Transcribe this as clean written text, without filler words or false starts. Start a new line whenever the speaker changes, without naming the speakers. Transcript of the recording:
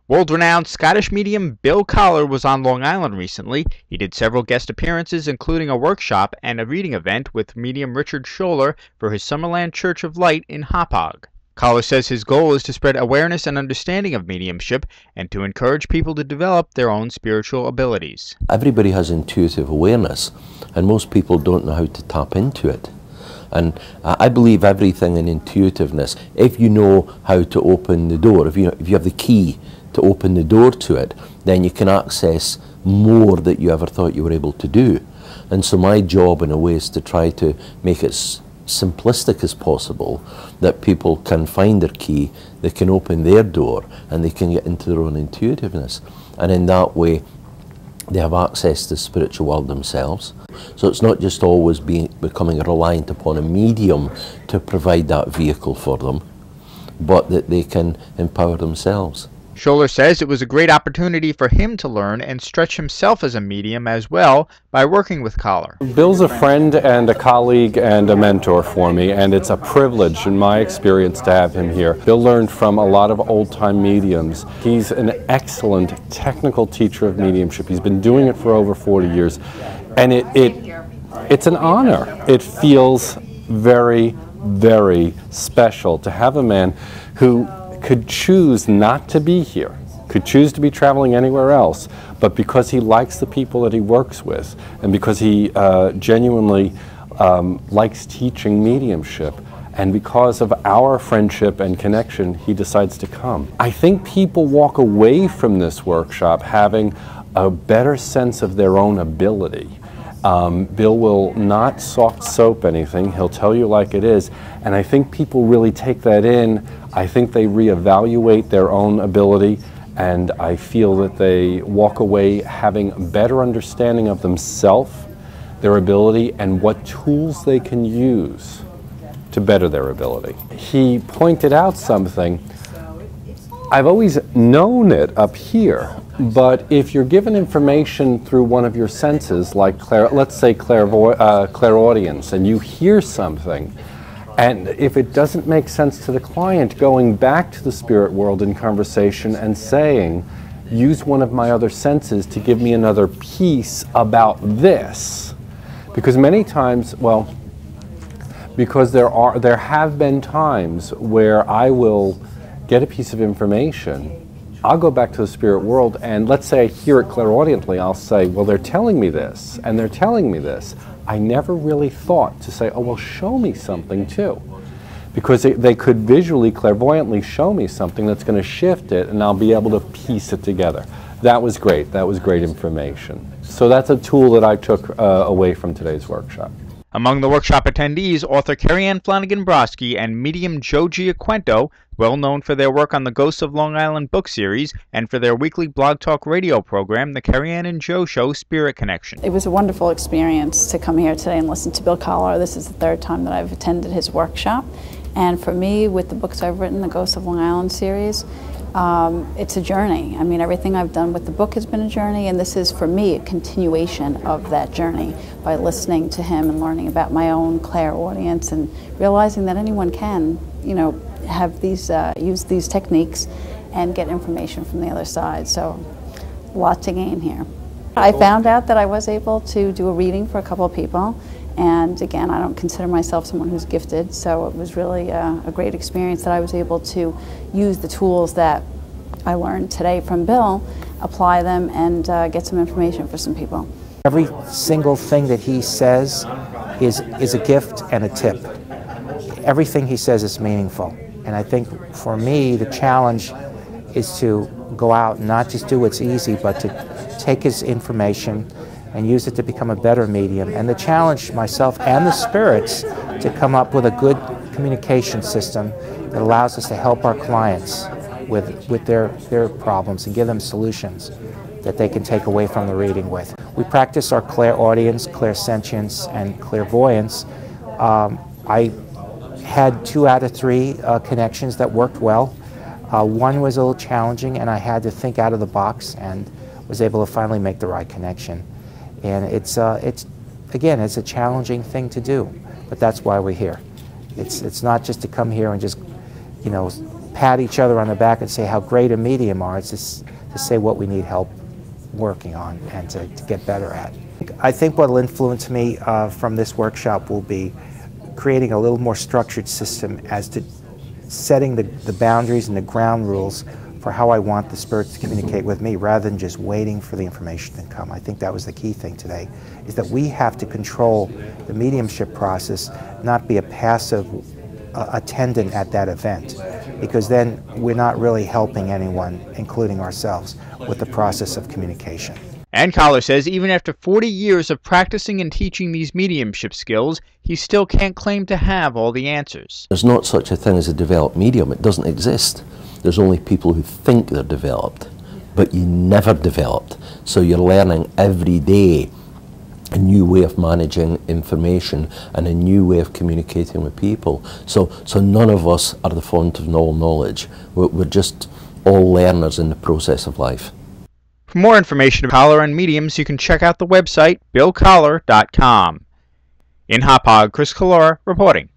World-renowned Scottish medium Bill Coller was on Long Island recently. He did several guest appearances, including a workshop and a reading event with medium Richard Schoeller for his Summerland Church of Light in Hauppauge. Coller says his goal is to spread awareness and understanding of mediumship and to encourage people to develop their own spiritual abilities.
Everybody has intuitive awareness, and most people don't know how to tap into it. And I believe everything in intuitiveness, if you know how to open the door, if you have the key to open the door to it, then you can access more that you ever thought you were able to do. And so my job in a way is to try to make it simplistic as possible, that people can find their key, they can open their door, and they can get into their own intuitiveness. And in that way, they have access to the spiritual world themselves. So it's not just always becoming reliant upon a medium to provide that vehicle for them, but that they can empower themselves.
Schoeller says it was a great opportunity for him to learn and stretch himself as a medium as well by working with Coller.
Bill's a friend and a colleague and a mentor for me, and it's a privilege in my experience to have him here. Bill learned from a lot of old-time mediums. He's an excellent technical teacher of mediumship. He's been doing it for over 40 years, and it's an honor. It feels very, very special to have a man who could choose not to be here, could choose to be traveling anywhere else, but because he likes the people that he works with, and because he genuinely likes teaching mediumship, and because of our friendship and connection, he decides to come. I think people walk away from this workshop having a better sense of their own ability. Bill will not soft soap anything. He'll tell you like it is, and I think people really take that in. I think they reevaluate their own ability, and I feel that they walk away having a better understanding of themselves, their ability, and what tools they can use to better their ability. He pointed out something. I've always known it up here, but if you're given information through one of your senses, like let's say clairaudience, and you hear something, and if it doesn't make sense to the client, going back to the spirit world in conversation and saying, use one of my other senses to give me another piece about this. Because many times, well, because there have been times where I will get a piece of information, I'll go back to the spirit world, and let's say I hear it clairaudiently, I'll say, well, they're telling me this, and they're telling me this. I never really thought to say, oh, well, show me something too. Because they could visually, clairvoyantly show me something that's going to shift it, and I'll be able to piece it together. That was great. That was great information. So that's a tool that I took away from today's workshop.
Among the workshop attendees, author Carrie-Ann Flanagan-Broski and medium Joe Giaquento, well known for their work on the Ghosts of Long Island book series and for their weekly blog talk radio program, the Carrie-Ann and Joe Show Spirit Connection.
It was a wonderful experience to come here today and listen to Bill Coller. This is the third time that I've attended his workshop. And for me, with the books I've written, the Ghosts of Long Island series, it's a journey. I mean, everything I've done with the book has been a journey, and this is, for me, a continuation of that journey by listening to him and learning about my own clairaudience and realizing that anyone can, you know, have these, use these techniques and get information from the other side. So, a lot to gain here. I found out that I was able to do a reading for a couple of people. And again, I don't consider myself someone who's gifted, so it was really a great experience that I was able to use the tools that I learned today from Bill, apply them, and get some information for some people.
Every single thing that he says is a gift and a tip. Everything he says is meaningful. And I think for me, the challenge is to go out and not just do what's easy, but to take his information and use it to become a better medium, and to challenge myself and the spirits to come up with a good communication system that allows us to help our clients with their problems and give them solutions that they can take away from the reading with. We practice our clairaudience, clairsentience, and clairvoyance. I had 2 out of 3 connections that worked well. One was a little challenging, and I had to think out of the box and was able to finally make the right connection. And it's again, it's a challenging thing to do, but that's why we're here. It's not just to come here and just, you know, pat each other on the back and say how great a medium are. It's just to say what we need help working on and to get better at. I think what will influence me from this workshop will be creating a little more structured system as to setting the boundaries and the ground rules for how I want the spirits to communicate with me, rather than just waiting for the information to come. I think that was the key thing today, is that we have to control the mediumship process, not be a passive attendant at that event, because then we're not really helping anyone, including ourselves, with the process of communication.
And Coller says even after 40 years of practicing and teaching these mediumship skills, he still can't claim to have all the answers.
There's not such a thing as a developed medium. It doesn't exist. There's only people who think they're developed, but you never developed. So you're learning every day a new way of managing information and a new way of communicating with people. So none of us are the font of all knowledge. We're just all learners in the process of life.
For more information about Coller and mediums, you can check out the website billcoller.com. In Hauppauge, Chris Schoeller reporting.